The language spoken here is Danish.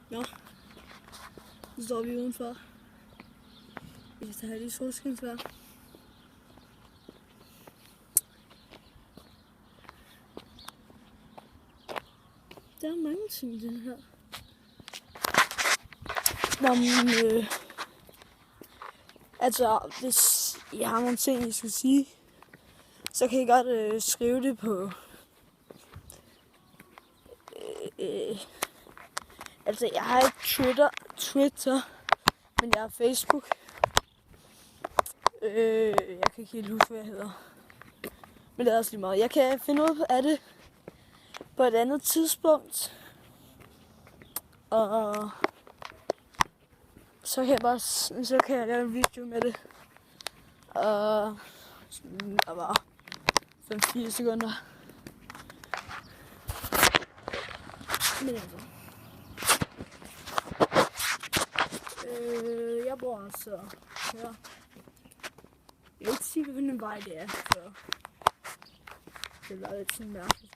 Nå. Så står vi udenfor. Vi skal have lidt solskinsvejr. Der er mange ting i den her. Nå, men, altså, hvis I har nogle ting, I skal sige, så kan I godt skrive det på... altså, jeg har ikke Twitter, men jeg har Facebook. Jeg kan ikke helt huske, hvad jeg hedder. Men det er også lige meget. Jeg kan finde ud af det på et andet tidspunkt. Og så kan jeg lave en video med det. Og der var 5-4 sekunder. Men altså. Jeg bor altså her. Jeg vil ikke sige, hvilken vej det er, så det er lidt sådan mærkeligt.